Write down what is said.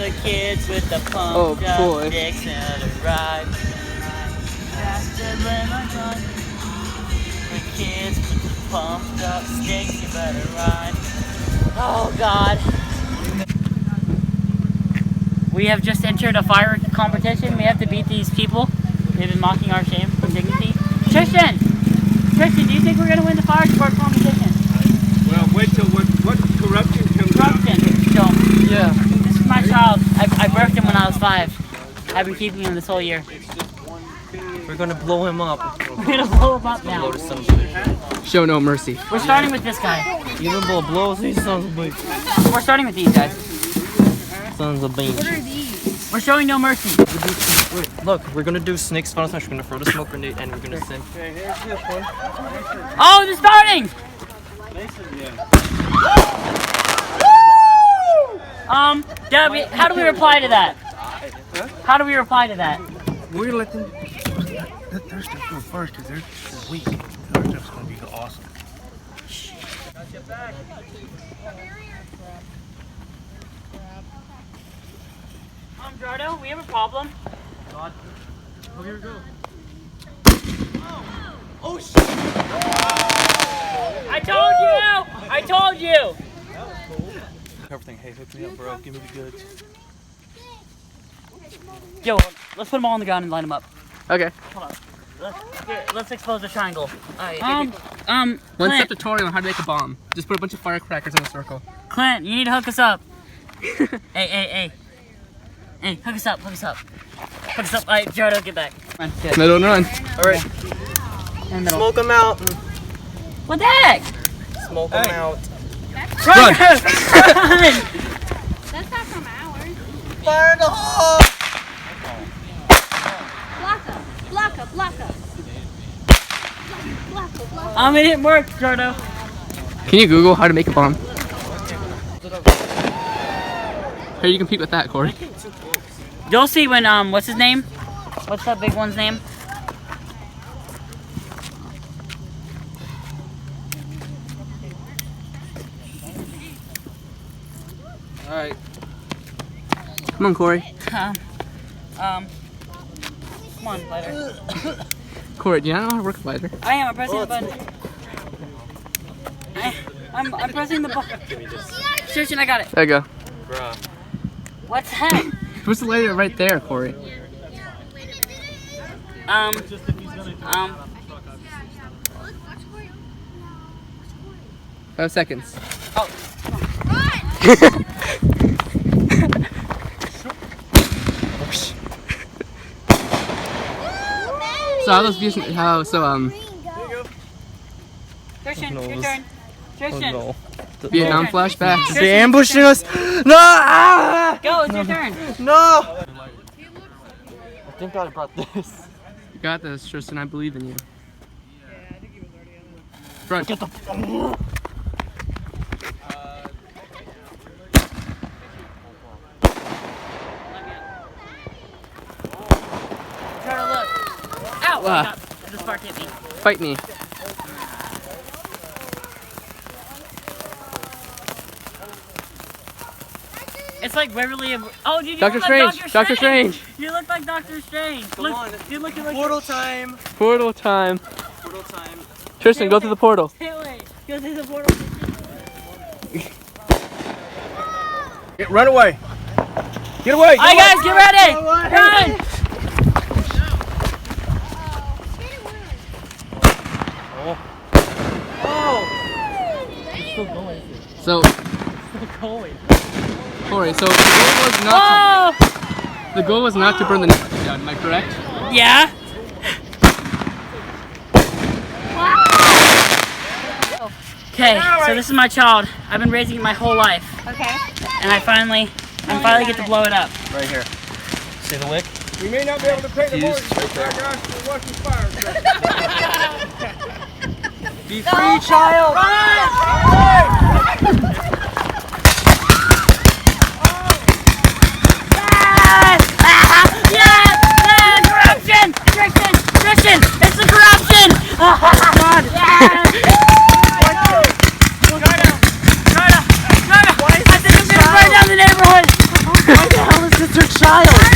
other kids with the pumped up sticks and a ride. That's the lemon gun. The kids with the pumped up sticks, you better ride. Oh God. We have just entered a fire competition. We have to beat these people. They've been mocking our shame and dignity. Tristan, do you think we're going to win the fire sport competition? Well, wait till what corruption comes out. So, Yeah. this is my child. I birthed him when I was 5. I've been keeping him this whole year. We're gonna blow him up. We're going to blow him up now. Show no mercy. We're starting with this guy. You gonna blow these sons of bitches. We're starting with these guys. Sons of beans. We're showing no mercy. Wait, look, we're gonna do snakes fun. We're gonna throw the smoke grenade and we're gonna sing. Oh, they're starting! Debbie, how do we reply to that? How do we reply to that? We're gonna let their stuff go first because they're weak. Their stuff's gonna be awesome. Jardo, we have a problem. Oh, here we go. Oh shit! I told you! Everything. Hey, hook me up, bro. Give me the goods. Yo, let's put them all on the ground and line them up. Okay. Hold on. Let's expose the triangle. One Clint, step tutorial on how to make a bomb. Just put a bunch of firecrackers in a circle. Clint, you need to hook us up. Hey, hook us up. Hook us up. Alright, Jardo, get back. Run. Middle and run. Alright. In the middle. Smoke them out. What the heck? Smoke them out. Run! That's not from ours. Fire in the hole! Block up. Block up. It didn't work, Jardo. Can you Google how to make a bomb? How do you compete with that, Corey? You'll see when, what's his name? What's that big one's name? Alright. Come on, Corey. Come on, lighter. Corey, do you not know how to work a lighter? I am. I'm pressing the button. I'm pressing the button. Tristan, I got it. There you go. What's that? What's the lighter right there, Corey? 5 seconds. Oh. So how those views? Tristan, your turn. Tristan. Vietnam flashback. Tristan, They ambushing us. No! Ah! Go, it's your turn. No! I think I brought this. You got this, Tristan. I believe in you. Yeah, I think he was already on Front. Get the. Try to look. Ow! Ah. The spark hit me. Fight me. It's like Beverly. Oh, dude, you Doctor look like Strange. Doctor Strange. You look like Doctor Strange. Look, you look like Portal time. Portal time. Portal time. Tristan, go through the portal. Wait. Go through the portal. Run away! Get away! All right, guys, get ready. Run! So, Going. Corey, so the goal was not to burn the network down, am I correct? Yeah. Okay, so this is my child. I've been raising it my whole life. Okay. And I finally get to blow it up. Right here. See the wick? We may not be able to pay the mortgage, Right there. guys, for watching fire. Be free, child! Corruption! Tristan! It's the corruption! God! I think I'm gonna burn down the neighborhood! child.